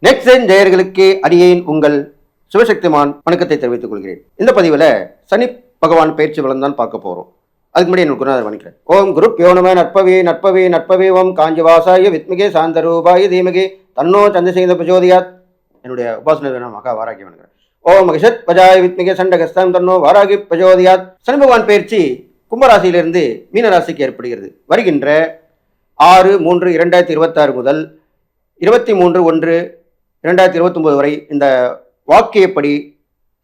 Next நேயர்களுக்கு அடியேன் உங்கள் சிவசக்திமான் வணக்கத்தை தெரிவித்துக் கொள்கிறேன். இந்த பதிவில் சனி பகவான் பயிற்சி பலன் தான் பார்க்க போகிறோம். அதுக்கு முன்னாடி எனக்கு குருநாதர் வணக்கிறேன். ஓம் குரு யோனம நற்பவே நற்பவே நற்பவே ஓம் காஞ்சிவாசாய வித்மிகே சாந்தரூபாய தீமகே தன்னோ சந்திரசேகர பிரச்சோதயாத். என்னுடைய உபாசனை மகா வாராகி வணங்குறேன். ஓம் மகிஷத் பஜாய வித்மிகே சண்டகஸ்தம் தன்னோ வாராகி பிரச்சோதயாத். சனி பகவான் பயிற்சி கும்பராசியிலிருந்து மீனராசிக்கு ஏற்படுகிறது. வருகின்ற 6/3/2026 முதல் 23/1/2029 வரை இந்த வாக்கியப்படி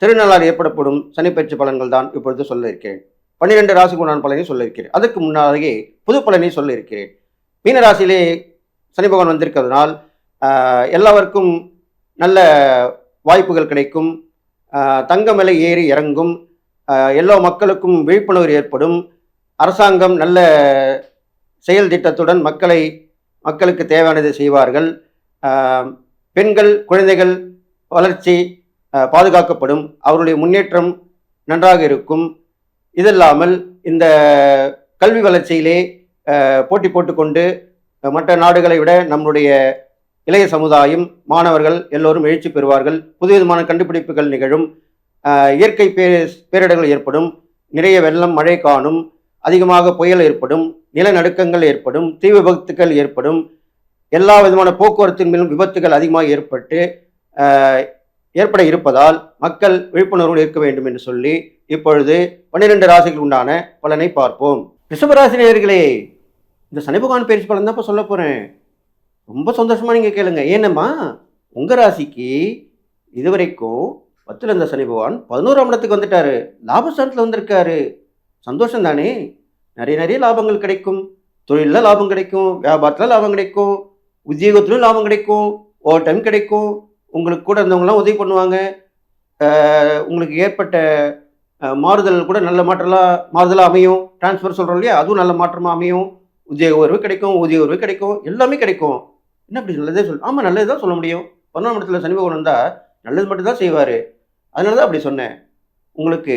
திருநாளால் ஏற்படப்படும் சனிப்பயிற்சி பலன்கள் தான் இப்பொழுது சொல்ல இருக்கிறேன். 12 ராசிக்குண்டான பலனை சொல்ல இருக்கிறேன். அதற்கு முன்னாலேயே புது பலனை சொல்ல இருக்கிறேன். மீனராசியிலே சனி பகவான் வந்திருக்கிறதுனால் எல்லாருக்கும் நல்ல வாய்ப்புகள் கிடைக்கும். தங்கம் விலை ஏறி இறங்கும். எல்லா மக்களுக்கும் விழிப்புணர்வு ஏற்படும். அரசாங்கம் நல்ல செயல் திட்டத்துடன் மக்களுக்கு தேவையானதை செய்வார்கள். பெண்கள் குழந்தைகள் வளர்ச்சி பாதுகாக்கப்படும். அவருடைய முன்னேற்றம் நன்றாக இருக்கும். இதல்லாமல் இந்த கல்வி வளர்ச்சியிலே போட்டி போட்டுக்கொண்டு மற்ற நாடுகளை விட நம்முடைய இளைய சமுதாயம் மாணவர்கள் எல்லோரும் எழுச்சி பெறுவார்கள். புதுவிதமான கண்டுபிடிப்புகள் நிகழும். இயற்கை பேரிடர்கள் ஏற்படும். நிறைய வெள்ளம் மழை காணும். அதிகமாக புயல் ஏற்படும். நிலநடுக்கங்கள் ஏற்படும். தீ விபத்துக்கள் ஏற்படும். எல்லா விதமான போக்குவரத்தின் மேலும் விபத்துகள் அதிகமாக ஏற்பட இருப்பதால் மக்கள் விழிப்புணர்வு இருக்க வேண்டும் என்று சொல்லி இப்பொழுது 12 ராசிகள் உண்டான பலனை பார்ப்போம். ரிஷபராசி நேயர்களே, இந்த சனி பகவான் பயிற்சி பலன் தான் இப்போ சொல்ல போகிறேன். ரொம்ப சந்தோஷமா நீங்கள் கேளுங்க. ஏன்னம்மா, உங்கள் ராசிக்கு இதுவரைக்கும் 10ல் இருந்த சனி பகவான் 11ஆம் இடத்துக்கு வந்துட்டாரு. லாபஸ்தானத்தில் வந்திருக்காரு. சந்தோஷம் தானே? நிறைய லாபங்கள் கிடைக்கும். தொழிலில் லாபம் கிடைக்கும். வியாபாரத்தில் லாபம் கிடைக்கும். உத்தியோகத்திலும் லாபம் கிடைக்கும். ஓவர் டைம் கிடைக்கும். உங்களுக்கு கூட இருந்தவங்களாம் உதவி பண்ணுவாங்க. உங்களுக்கு ஏற்பட்ட மாறுதல் கூட நல்ல மாறுதலாக அமையும். டிரான்ஸ்ஃபர் சொல்கிறோம் இல்லையா, அதுவும் நல்ல மாற்றமாக அமையும். உத்தியோக உயர்வு கிடைக்கும். ஊதிய உயர்வு கிடைக்கும். எல்லாமே கிடைக்கும். என்ன அப்படி நல்லதே ஆமாம், நல்லது தான் சொல்ல முடியும். 11ஆம் இடத்துல சனி பகவான் வந்தால் நல்லது மட்டும்தான் செய்வார். அதனால தான் அப்படி சொன்னேன். உங்களுக்கு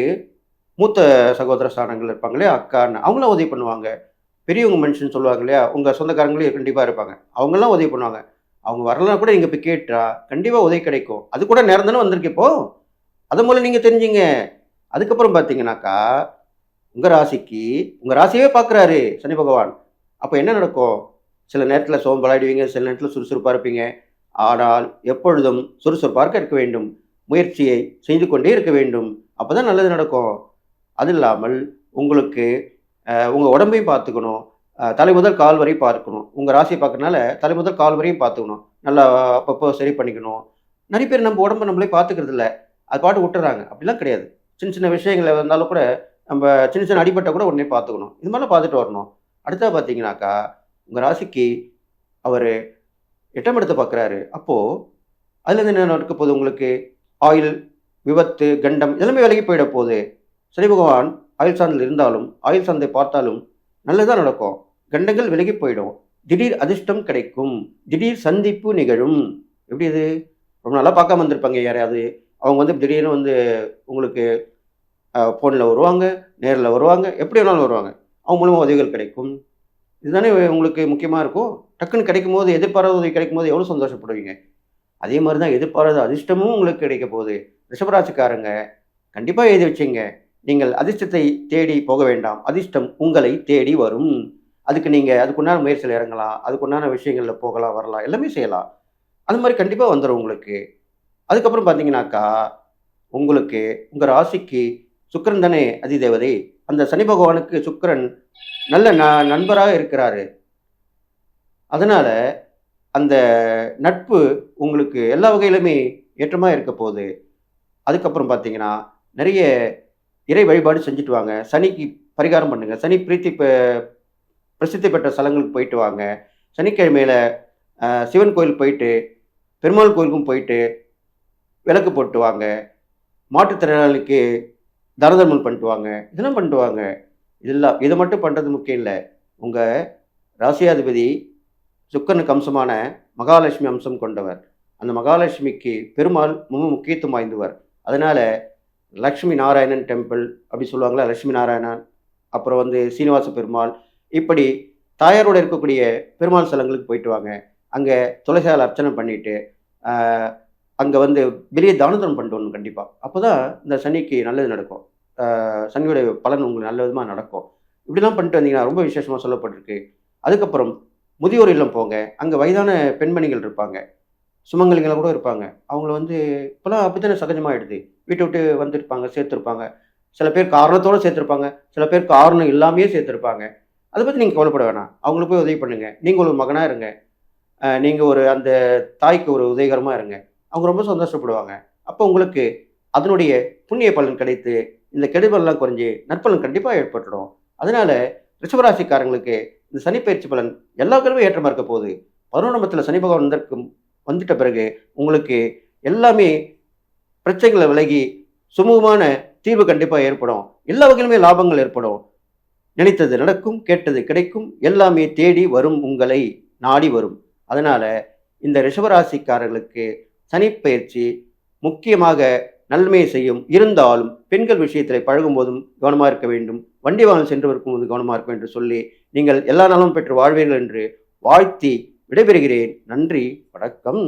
மூத்த சகோதர ஸ்தானங்கள் இருப்பாங்க இல்லையா, அக்கான்னு, அவங்களாம் உதவி பண்ணுவாங்க. பெரியவங்க மனுஷன் சொல்லுவாங்க இல்லையா, உங்கள் சொந்தக்காரங்களே கண்டிப்பாக இருப்பாங்க. அவங்கெல்லாம் உதவி பண்ணுவாங்க. அவங்க வரலன்னா கூட நீங்கள் போய் கேட்டா கண்டிப்பாக உதவி கிடைக்கும். அது கூட நேரம் தானே வந்திருக்கு இப்போ. அதை மூலம் நீங்கள் தெரிஞ்சுங்க. அதுக்கப்புறம் பார்த்தீங்கன்னாக்கா உங்கள் ராசியவே பார்க்குறாரு சனி பகவான். அப்போ என்ன நடக்கும்? சில நேரத்தில் சோம்பலாயிடுவீங்க, சில நேரத்தில் சுறுசுறுப்பாக இருப்பீங்க. ஆனால் எப்பொழுதும் சுறுசுறுப்பாக இருக்க வேண்டும். முயற்சியை செய்து கொண்டே இருக்க வேண்டும். அப்போ தான் நல்லது நடக்கும். அது இல்லாமல் உங்களுக்கு உங்கள் உடம்பையும் பார்த்துக்கணும். தலை முதல் கால் வரை பார்க்கணும். உங்கள் ராசியை பார்க்கறனால தலை முதல் கால் வரையும் பார்த்துக்கணும். நல்லா அப்பப்போ சரி பண்ணிக்கணும். நிறைய பேர் நம்ம உடம்பை நம்மளே பார்த்துக்கிறது இல்லை. அது பாட்டு விட்டுறாங்க. அப்படிலாம் கிடையாது. சின்ன சின்ன விஷயங்கள் இருந்தாலும் கூட நம்ம சின்ன அடிபட்ட கூட உடனே பார்த்துக்கணும். இது மாதிரிலாம் பார்த்துட்டு வரணும். அடுத்தது பார்த்தீங்கன்னாக்கா உங்கள் ராசிக்கு அவர் 8ஆம் இடத்தை பார்க்குறாரு. அப்போது அதுலேருந்து என்ன நடக்க போகுது? உங்களுக்கு ஆயில், விபத்து, கண்டம் எல்லாமே விலகி போயிட போகுது. சனி பகவான் ஆயுள் சார்ந்தில் இருந்தாலும் ஆயுள் சார்ந்தை பார்த்தாலும் நல்லதாக நடக்கும். கண்டங்கள் விலகி போயிடும். திடீர் அதிர்ஷ்டம் கிடைக்கும். திடீர் சந்திப்பு நிகழும். எப்படி இது? ரொம்ப நல்லா பார்க்காம வந்திருப்பாங்க யாரையாவது. அவங்க திடீர்னு உங்களுக்கு ஃபோனில் வருவாங்க, நேரில் வருவாங்க, எப்படி வேணாலும் வருவாங்க. அவங்க மூலமாக உதவிகள் கிடைக்கும். இதுதானே உங்களுக்கு முக்கியமாக இருக்கும். டக்குன்னு கிடைக்கும் போது, எதிர்பாராத உதவி கிடைக்கும் போது எவ்வளோ சந்தோஷப்படுவீங்க. அதே மாதிரி தான் எதிர்பாராத அதிர்ஷ்டமும் உங்களுக்கு கிடைக்க போகுது. ரிஷபராசிக்காரங்க கண்டிப்பாக எழுதி வச்சுங்க. நீங்கள் அதிர்ஷ்டத்தை தேடி போக வேண்டாம். அதிர்ஷ்டம் உங்களை தேடி வரும். அதுக்குண்டான முயற்சியில் இறங்கலாம். அதுக்குண்டான விஷயங்களில் போகலாம், வரலாம், எல்லாமே செய்யலாம். அது மாதிரி கண்டிப்பாக வந்துடும் உங்களுக்கு. அதுக்கப்புறம் பார்த்தீங்கன்னாக்கா உங்களுக்கு உங்கள் ராசிக்கு சுக்கிரன் தானே அதிதேவதை. அந்த சனி பகவானுக்கு சுக்கிரன் நல்ல நண்பராக இருக்கிறாரு. அதனால் அந்த நட்பு உங்களுக்கு எல்லா வகையிலுமே ஏற்றமாக இருக்க போகுது. அதுக்கப்புறம் பார்த்தீங்கன்னா நிறைய இறை வழிபாடு செஞ்சுட்டு வாங்க. சனிக்கு பரிகாரம் பண்ணுங்கள். சனி பிரசித்தி பெற்ற ஸ்தலங்களுக்கு போயிட்டு வாங்க. சனிக்கிழமையில் சிவன் கோயில் போயிட்டு, பெருமாள் கோயிலுக்கும் போயிட்டு விளக்கு போட்டு வாங்க. மாற்றுத்திறனாளிக்கு தர்மம் பண்ணிட்டு வாங்க. இதெல்லாம் பண்ணிட்டு வாங்க. இதை மட்டும் பண்ணுறது முக்கியம் இல்லை. உங்கள் ராசியாதிபதி சுக்கிரனுக்கு அம்சமான மகாலட்சுமி அம்சம் கொண்டவர். அந்த மகாலட்சுமிக்கு பெருமாள் ரொம்ப முக்கியத்துவம் வாய்ந்தவர். அதனால் லக்ஷ்மி நாராயணன் டெம்பிள் அப்படி சொல்லுவாங்களா, லக்ஷ்மி நாராயணன், அப்புறம் சீனிவாச பெருமாள், இப்படி தாயாரோடு இருக்கக்கூடிய பெருமாள் ஸ்தலங்களுக்கு போயிட்டு வாங்க. அங்கே துளசியால் அர்ச்சனை பண்ணிவிட்டு அங்கே வந்து வெளியே தானதனம் பண்ணிட்டு வரணும் கண்டிப்பாக. அப்போ தான் இந்த சனிக்கு நல்லது நடக்கும். சனியோடைய பலன் உங்களுக்கு நல்ல விதமாக நடக்கும். இப்படிலாம் பண்ணிட்டு வந்தீங்கன்னா ரொம்ப விசேஷமாக சொல்லப்பட்டிருக்கு. அதுக்கப்புறம் முதியோர் இல்லம் போங்க. அங்கே வயதான பெண்மணிகள் இருப்பாங்க. சுமங்கலிகளா கூட இருப்பாங்க. அவங்கள வந்து இப்போலாம் அப்படித்தானே சகஜமாயிடுது. வீட்ட விட்டு வந்திருப்பாங்க, சேர்த்திருப்பாங்க. சில பேர் காரணத்தோட சேர்த்திருப்பாங்க. சில பேர் காரணம் இல்லாமயே சேர்த்திருப்பாங்க. அத பத்தி நீங்க கவலைப்பட வேணாம். அவங்களுக்கு போய் உதவி பண்ணுங்க. நீங்க ஒரு மகனா இருங்க. நீங்க ஒரு அந்த தாய்க்கு ஒரு உதவிகரமா இருங்க. அவங்க ரொம்ப சந்தோஷப்படுவாங்க. அப்போ உங்களுக்கு அதனுடைய புண்ணிய பலன் கிடைத்து, இந்த கெடுபலன்லாம் குறைஞ்சு நற்பலன் கண்டிப்பா ஏற்பட்டுடும். அதனால ரிஷபராசிக்காரங்களுக்கு இந்த சனி பயிற்சி பலன் எல்லா வகையிலுமே ஏற்றமா இருக்க போகுது. 11ஆம் இடத்துல சனி பகவான் வந்துட்ட பிறகு உங்களுக்கு எல்லாமே பிரச்சனைகள விலகி சுமூகமான தீர்வு கண்டிப்பா ஏற்படும். எல்லா வகையிலுமே லாபங்கள் ஏற்படும். நினைத்தது நடக்கும், கேட்டது கிடைக்கும், எல்லாமே தேடி வரும் உங்களை நாடி வரும். அதனால இந்த ரிஷபராசிக்காரர்களுக்கு சனிப்பெயர்ச்சி முக்கியமாக நன்மையை செய்யும். இருந்தாலும் பெண்கள் விஷயத்திலே பழகும்போதும் கவனமா இருக்க வேண்டும். வண்டி வாகனம் சென்று இருக்கும்போது கவனமா இருக்க வேண்டும் என்று சொல்லி, நீங்கள் எல்லா நலமும் பெற்று வாழ்வீர்கள் என்று வாழ்த்தி விடைபெறுகிறேன். நன்றி, வணக்கம்.